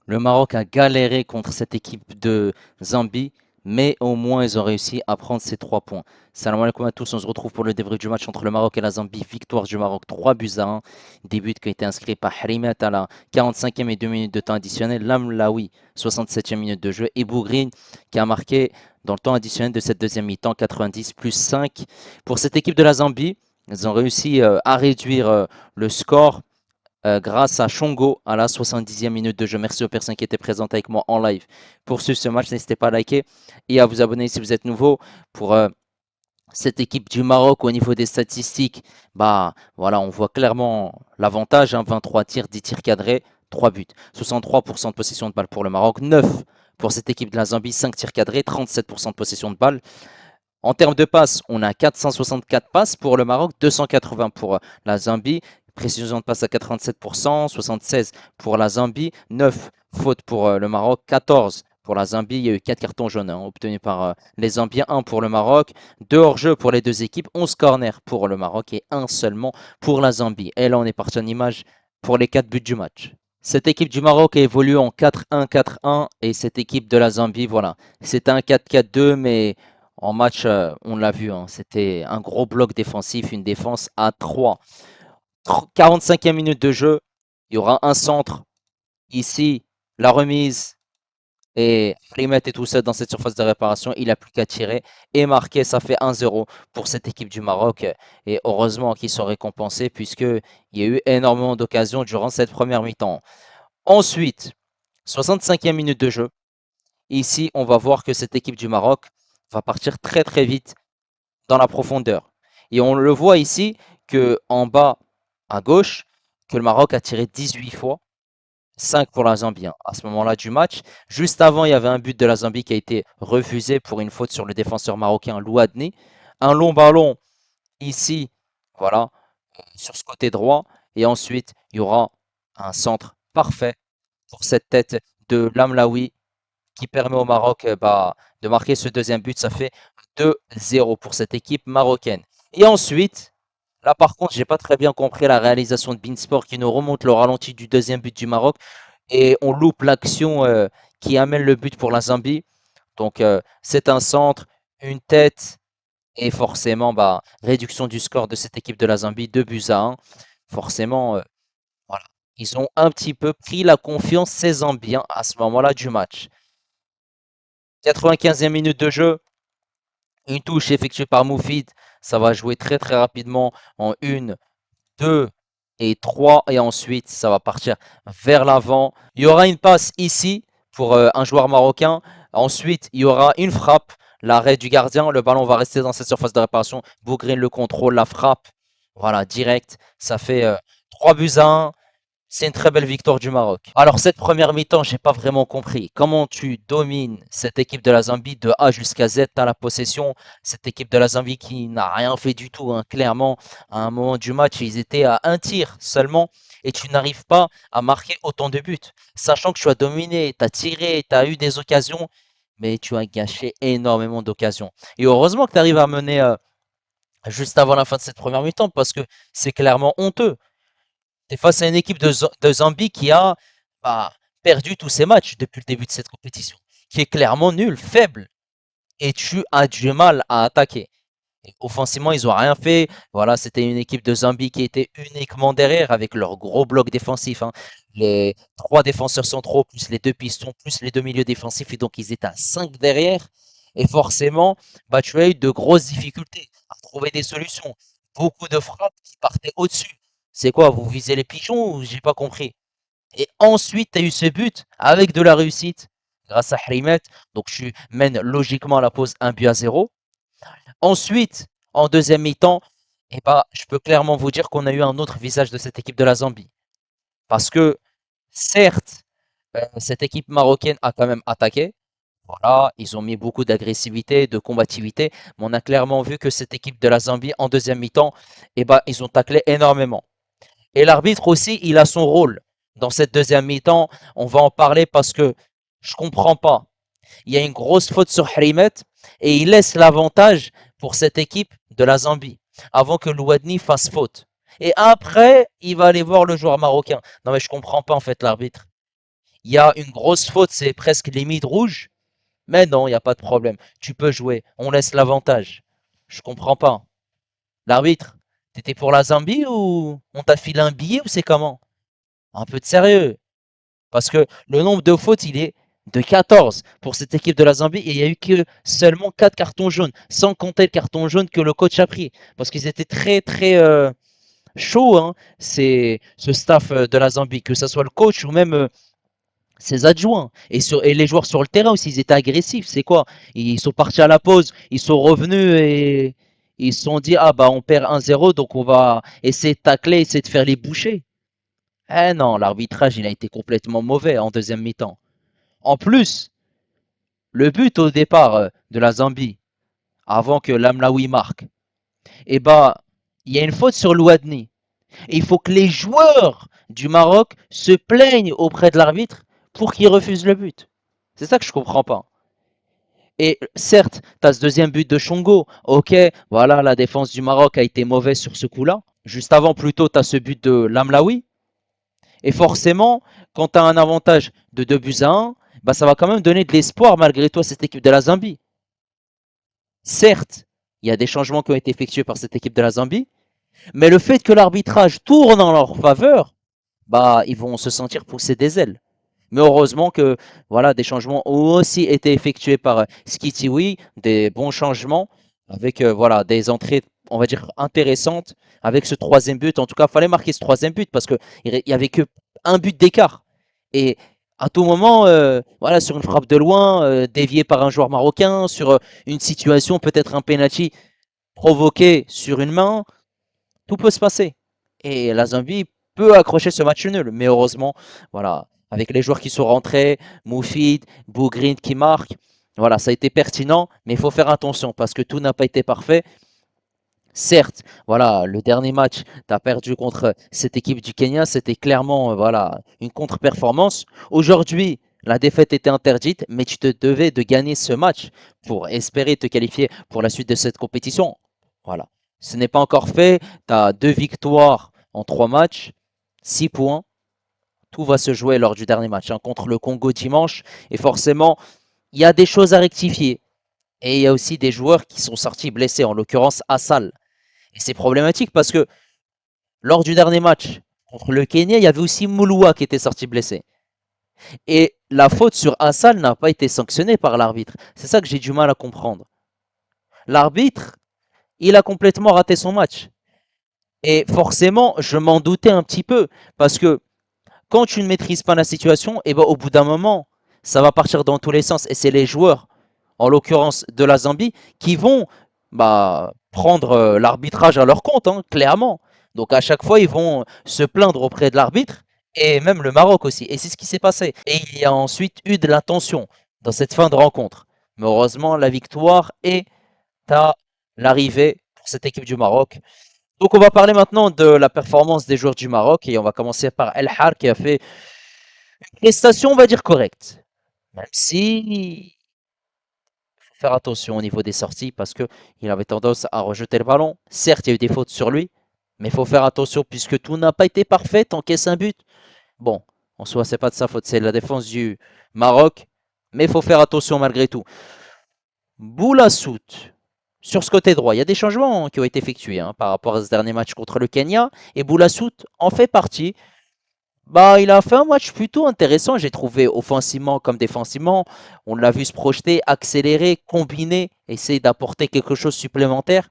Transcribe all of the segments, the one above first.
Le Maroc a galéré contre cette équipe de Zambie, mais au moins ils ont réussi à prendre ces 3 points. Salam alaikum à tous, on se retrouve pour le débrief du match entre le Maroc et la Zambie. Victoire du Maroc 3 buts à 1. Des buts qui ont été inscrits par Harimet à la 45e et 2 minutes de temps additionnel. Lamlaoui, 67e minute de jeu. Et Bougrine qui a marqué dans le temps additionnel de cette deuxième mi-temps, 90 plus 5. Pour cette équipe de la Zambie, ils ont réussi à réduire le score grâce à Chongo à la 70e minute de jeu. Merci aux personnes qui étaient présentes avec moi en live pour suivre ce match. N'hésitez pas à liker et à vous abonner si vous êtes nouveau pour cette équipe du Maroc au niveau des statistiques. Bah voilà, on voit clairement l'avantage, hein, 23 tirs, 10 tirs cadrés, 3 buts. 63% de possession de balle pour le Maroc, 9 pour cette équipe de la Zambie, 5 tirs cadrés, 37% de possession de balle. En termes de passes, on a 464 passes pour le Maroc, 280 pour la Zambie. Précision de passe à 87%, 76 pour la Zambie, 9 fautes pour le Maroc, 14 pour la Zambie. Il y a eu 4 cartons jaunes obtenus par les Zambiens, 1 pour le Maroc, 2 hors-jeu pour les deux équipes, 11 corners pour le Maroc et 1 seulement pour la Zambie. Et là, on est parti en image pour les 4 buts du match. Cette équipe du Maroc a évolué en 4-1-4-1 et cette équipe de la Zambie, voilà, c'était un 4-4-2, mais en match, on l'a vu, hein, c'était un gros bloc défensif, une défense à 3. 45e minute de jeu, il y aura un centre ici, la remise et Rimet est tout seul dans cette surface de réparation, il n'a plus qu'à tirer et marquer, ça fait 1-0 pour cette équipe du Maroc et heureusement qu'ils sont récompensés puisqu'il y a eu énormément d'occasions durant cette première mi-temps. Ensuite, 65e minute de jeu, ici on va voir que cette équipe du Maroc va partir très très vite dans la profondeur. Et on le voit ici que en bas à gauche, que le Maroc a tiré 18 fois, 5 pour la Zambie à ce moment-là du match. Juste avant, il y avait un but de la Zambie qui a été refusé pour une faute sur le défenseur marocain Louadni. Un long ballon ici, voilà, sur ce côté droit. Et ensuite, il y aura un centre parfait pour cette tête de Lamlaoui qui permet au Maroc de marquer ce deuxième but. Ça fait 2-0 pour cette équipe marocaine. Et ensuite, là par contre, j'ai pas très bien compris la réalisation de Beansport qui nous remonte le ralenti du deuxième but du Maroc et on loupe l'action qui amène le but pour la Zambie. Donc c'est un centre, une tête et forcément réduction du score de cette équipe de la Zambie, 2 buts à 1. Forcément, voilà. Ils ont un petit peu pris la confiance ces Zambiens à ce moment-là du match. 95e minute de jeu, une touche effectuée par Moufid. Ça va jouer très très rapidement en 1, 2 et 3. Et ensuite, ça va partir vers l'avant. Il y aura une passe ici pour un joueur marocain. Ensuite, il y aura une frappe. L'arrêt du gardien. Le ballon va rester dans cette surface de réparation. Bougrine le contrôle, la frappe. Voilà, direct. Ça fait 3 buts à 1. C'est une très belle victoire du Maroc. Alors cette première mi-temps, j'ai pas vraiment compris. Comment tu domines cette équipe de la Zambie de A jusqu'à Z, tu as la possession. Cette équipe de la Zambie qui n'a rien fait du tout, hein. Clairement, à un moment du match, ils étaient à un tir seulement et tu n'arrives pas à marquer autant de buts. Sachant que tu as dominé, tu as tiré, tu as eu des occasions, mais tu as gâché énormément d'occasions. Et heureusement que tu arrives à mener juste avant la fin de cette première mi-temps parce que c'est clairement honteux. Tu es face à une équipe de Zambie qui a bah, perdu tous ses matchs depuis le début de cette compétition, qui est clairement nul, faible, et tu as du mal à attaquer. Et offensivement, ils n'ont rien fait. Voilà, c'était une équipe de Zambie qui était uniquement derrière avec leur gros bloc défensif, hein. Les trois défenseurs centraux, plus les deux pistons, plus les deux milieux défensifs, et donc ils étaient à 5 derrière. Et forcément, tu as eu de grosses difficultés à trouver des solutions. Beaucoup de frappes qui partaient au-dessus. C'est quoi, vous visez les pigeons ou j'ai pas compris? Et ensuite, tu as eu ce but avec de la réussite grâce à Hrimet. Donc tu mènes logiquement à la pause 1 but à 0. Ensuite, en deuxième mi-temps, je peux clairement vous dire qu'on a eu un autre visage de cette équipe de la Zambie. Parce que, certes, cette équipe marocaine a quand même attaqué. Voilà, ils ont mis beaucoup d'agressivité, de combativité. Mais on a clairement vu que cette équipe de la Zambie, en deuxième mi-temps, ils ont taclé énormément. Et l'arbitre aussi, il a son rôle dans cette deuxième mi-temps. On va en parler parce que je comprends pas. Il y a une grosse faute sur Hrimet et il laisse l'avantage pour cette équipe de la Zambie avant que Louadni fasse faute. Et après, il va aller voir le joueur marocain. Non mais je comprends pas en fait l'arbitre. il y a une grosse faute, c'est presque limite rouge. Mais non, il n'y a pas de problème. Tu peux jouer. On laisse l'avantage. Je comprends pas. L'arbitre, t'étais pour la Zambie ou on t'a filé un billet ou c'est comment? Un peu de sérieux. Parce que le nombre de fautes, il est de 14 pour cette équipe de la Zambie et il n'y a eu que seulement 4 cartons jaunes, sans compter le carton jaune que le coach a pris. Parce qu'ils étaient très très chauds, hein, c'est ce staff de la Zambie, que ce soit le coach ou même ses adjoints. Et les joueurs sur le terrain aussi, ils étaient agressifs. C'est quoi? Ils sont partis à la pause, ils sont revenus et ils se sont dit, ah bah on perd 1-0, donc on va essayer de tacler, essayer de faire les bouchées. Eh non, l'arbitrage, il a été complètement mauvais en deuxième mi-temps. En plus, le but au départ de la Zambie, avant que l'Amlaoui marque, eh bah, il y a une faute sur Louadni. Et il faut que les joueurs du Maroc se plaignent auprès de l'arbitre pour qu'il refuse le but. C'est ça que je comprends pas. Et certes, tu as ce deuxième but de Chongo. Ok, voilà, la défense du Maroc a été mauvaise sur ce coup-là. Juste avant, plutôt, tu as ce but de Lamlaoui. Et forcément, quand tu as un avantage de 2 buts à 1, bah, ça va quand même donner de l'espoir malgré tout à cette équipe de la Zambie. Certes, il y a des changements qui ont été effectués par cette équipe de la Zambie, mais le fait que l'arbitrage tourne en leur faveur, bah, ils vont se sentir pousser des ailes. Mais heureusement que voilà, des changements ont aussi été effectués par Skitiwi, des bons changements avec voilà, des entrées, on va dire, intéressantes avec ce troisième but. En tout cas, il fallait marquer ce troisième but parce qu'il n'y avait que un but d'écart. Et à tout moment, voilà, sur une frappe de loin, déviée par un joueur marocain, sur une situation, peut-être un penalty provoqué sur une main, tout peut se passer. Et la Zambie peut accrocher ce match nul. Mais heureusement, voilà, avec les joueurs qui sont rentrés, Moufid, Bougrin qui marque, voilà, ça a été pertinent, mais il faut faire attention parce que tout n'a pas été parfait. Certes, voilà, le dernier match, tu as perdu contre cette équipe du Kenya, c'était clairement voilà, une contre-performance. Aujourd'hui, la défaite était interdite, mais tu te devais de gagner ce match pour espérer te qualifier pour la suite de cette compétition. Voilà. Ce n'est pas encore fait. Tu as 2 victoires en 3 matchs, 6 points. Tout va se jouer lors du dernier match hein, contre le Congo dimanche. Et forcément, il y a des choses à rectifier. Et il y a aussi des joueurs qui sont sortis blessés, en l'occurrence Assal. Et c'est problématique parce que lors du dernier match contre le Kenya, il y avait aussi Mouloua qui était sorti blessé. Et la faute sur Assal n'a pas été sanctionnée par l'arbitre. C'est ça que j'ai du mal à comprendre. L'arbitre, il a complètement raté son match. Et forcément, je m'en doutais un petit peu. Parce que quand tu ne maîtrises pas la situation, et ben, au bout d'un moment, ça va partir dans tous les sens. Et c'est les joueurs, en l'occurrence de la Zambie, qui vont bah, prendre l'arbitrage à leur compte, hein, clairement. Donc à chaque fois, ils vont se plaindre auprès de l'arbitre, et même le Maroc aussi. Et c'est ce qui s'est passé. Et il y a ensuite eu de la tension dans cette fin de rencontre. Mais heureusement, la victoire est à l'arrivée pour cette équipe du Maroc. Donc on va parler maintenant de la performance des joueurs du Maroc, et on va commencer par El Har qui a fait une prestation, on va dire, correcte. Même si faut faire attention au niveau des sorties parce que il avait tendance à rejeter le ballon. Certes, il y a eu des fautes sur lui, mais il faut faire attention puisque tout n'a pas été parfait. T'encaisses un but. Bon, en soi, c'est pas de sa faute, c'est la défense du Maroc, mais il faut faire attention malgré tout. Boulasout, sur ce côté droit, il y a des changements qui ont été effectués hein, par rapport à ce dernier match contre le Kenya, et Boulasout en fait partie. Bah, il a fait un match plutôt intéressant, j'ai trouvé, offensivement comme défensivement. On l'a vu se projeter, accélérer, combiner, essayer d'apporter quelque chose de supplémentaire.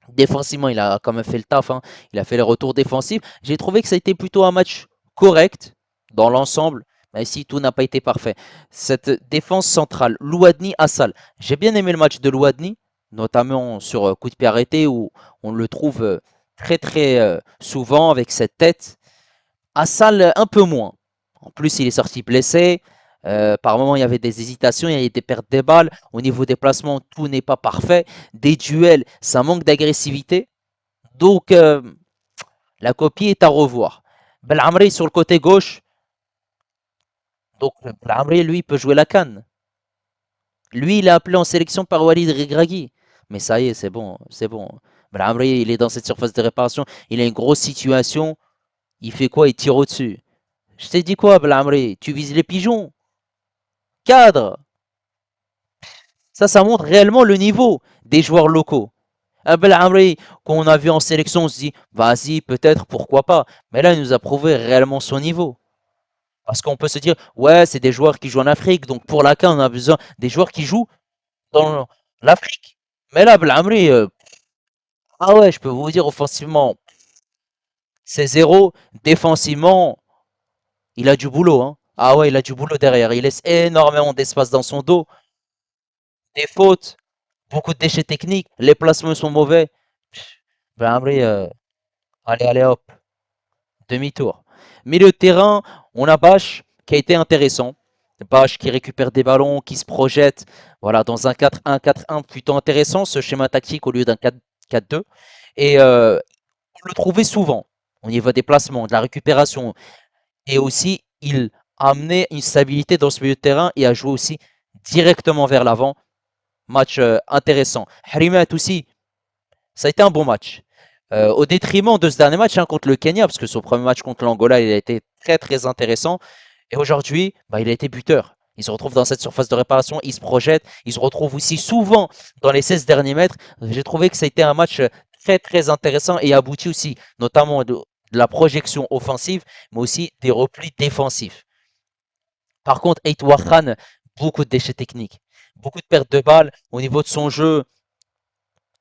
Défensivement, il a quand même fait le taf, hein. Il a fait les retours défensifs. J'ai trouvé que ça a été plutôt un match correct dans l'ensemble, même si tout n'a pas été parfait. Cette défense centrale, Louadni Assal. J'ai bien aimé le match de Louadni, notamment sur coup de pied arrêté où on le trouve très très souvent avec cette tête. Assal, un peu moins. En plus, il est sorti blessé. Par moments, il y avait des hésitations, il y avait des pertes de balles. Au niveau des placements, tout n'est pas parfait. Des duels, ça manque d'agressivité. Donc, la copie est à revoir. Belhamri sur le côté gauche. Donc, Belhamri, lui, peut jouer la canne. Lui, il est appelé en sélection par Walid Regragui. Mais ça y est, c'est bon, c'est bon. Belhamri, il est dans cette surface de réparation. Il a une grosse situation. Il fait quoi? Il tire au-dessus. Je t'ai dit quoi, Blamri? Tu vises les pigeons? Cadre! Ça montre réellement le niveau des joueurs locaux. Amri, qu'on a vu en sélection, on se dit, vas-y, peut-être, pourquoi pas. Mais là, il nous a prouvé réellement son niveau. Parce qu'on peut se dire, ouais, c'est des joueurs qui jouent en Afrique, donc pour la CAN, on a besoin des joueurs qui jouent dans l'Afrique. Mais là, Amri, ah ouais, je peux vous dire, offensivement, c'est zéro. Défensivement, il a du boulot, hein. Ah ouais, il a du boulot derrière. Il laisse énormément d'espace dans son dos. Des fautes, beaucoup de déchets techniques. Les placements sont mauvais. Amri, allez, allez, hop. Demi-tour. Milieu de terrain, on a Bache qui a été intéressant. Bache qui récupère des ballons, qui se projette. Voilà, dans un 4-1, 4-1 plutôt intéressant, ce schéma tactique au lieu d'un 4-2. Et on le trouvait souvent au niveau des placements, de la récupération. Et aussi, il a amené une stabilité dans ce milieu de terrain et a joué aussi directement vers l'avant. Match intéressant. Harimet aussi, ça a été un bon match. Au détriment de ce dernier match hein, contre le Kenya, parce que son premier match contre l'Angola, il a été très très intéressant. Et aujourd'hui, bah, il a été buteur. Il se retrouve dans cette surface de réparation, il se projette, il se retrouve aussi souvent dans les 16 derniers mètres. J'ai trouvé que ça a été un match très très intéressant et abouti aussi, notamment de la projection offensive, mais aussi des replis défensifs. Par contre, Eitouar Khan, beaucoup de déchets techniques, beaucoup de pertes de balles au niveau de son jeu.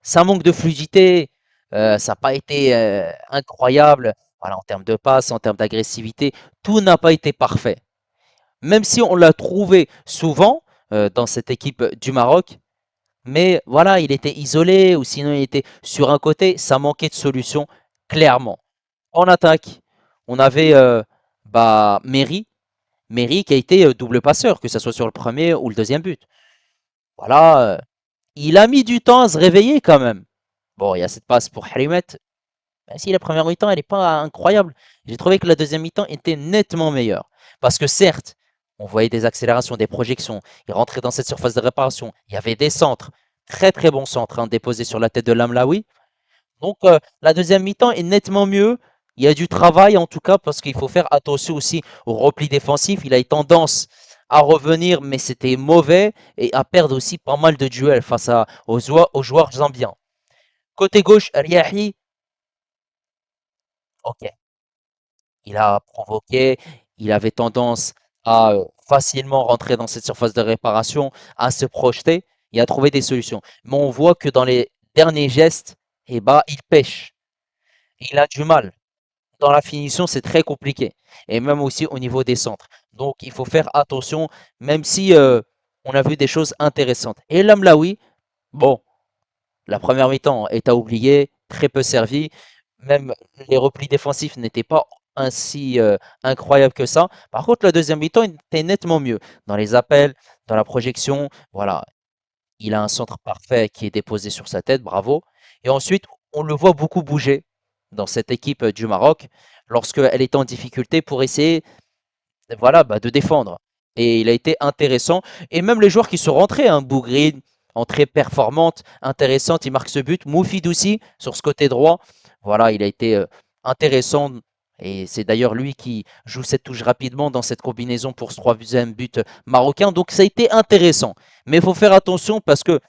Ça manque de fluidité, ça n'a pas été incroyable. Voilà, en termes de passe, en termes d'agressivité, tout n'a pas été parfait. Même si on l'a trouvé souvent dans cette équipe du Maroc, mais voilà, il était isolé ou sinon il était sur un côté, ça manquait de solution, clairement. En attaque, on avait bah, Méry qui a été double passeur, que ce soit sur le premier ou le deuxième but. Voilà, il a mis du temps à se réveiller quand même. Bon, il y a cette passe pour Harimet. Même si la première mi-temps, elle n'est pas incroyable, j'ai trouvé que la deuxième mi-temps était nettement meilleure. Parce que certes, on voyait des accélérations, des projections. Il rentrait dans cette surface de réparation. Il y avait des centres, très très bons centres, hein, déposés sur la tête de Lamlaoui. Donc la deuxième mi-temps est nettement mieux. Il y a du travail en tout cas parce qu'il faut faire attention aussi au repli défensif. Il a eu tendance à revenir, mais c'était mauvais et à perdre aussi pas mal de duels face aux joueurs zambiens. Côté gauche, Riahi, ok, il a provoqué, il avait tendance à facilement rentrer dans cette surface de réparation, à se projeter et à trouver des solutions. Mais on voit que dans les derniers gestes, eh ben, il pêche. Il a du mal. Dans la finition, c'est très compliqué. Et même aussi au niveau des centres. Donc, il faut faire attention, même si on a vu des choses intéressantes. Et Lamlaoui, bon, la première mi-temps est à oublier, très peu servi. Même les replis défensifs n'étaient pas ainsi incroyables que ça. Par contre, la deuxième mi-temps était nettement mieux. Dans les appels, dans la projection, voilà, il a un centre parfait qui est déposé sur sa tête, bravo. Et ensuite, on le voit beaucoup bouger dans cette équipe du Maroc lorsqu'elle est en difficulté pour essayer voilà, bah, de défendre. Et il a été intéressant. Et même les joueurs qui sont rentrés, hein, Bougrid, entrée performante, intéressante, il marque ce but. Moufid aussi, sur ce côté droit. Voilà, il a été intéressant. Et c'est d'ailleurs lui qui joue cette touche rapidement dans cette combinaison pour ce troisième but marocain. Donc ça a été intéressant. Mais il faut faire attention parce que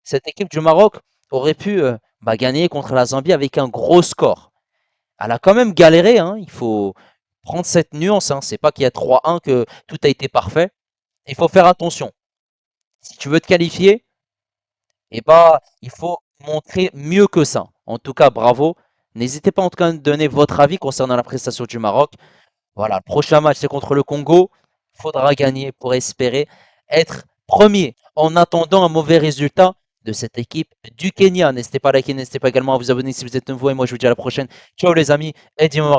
cette équipe du Maroc aurait pu bah, gagner contre la Zambie avec un gros score. Elle a quand même galéré, hein, il faut prendre cette nuance. Hein. C'est pas qu'il y a 3-1 que tout a été parfait. Il faut faire attention. Si tu veux te qualifier, eh ben, il faut montrer mieux que ça. En tout cas, bravo. N'hésitez pas en tout cas à donner votre avis concernant la prestation du Maroc. Voilà, le prochain match c'est contre le Congo. Il faudra gagner pour espérer être premier. En attendant un mauvais résultat de cette équipe du Kenya. N'hésitez pas à liker, n'hésitez pas également à vous abonner si vous êtes nouveau. Et moi je vous dis à la prochaine. Ciao les amis et dis-moi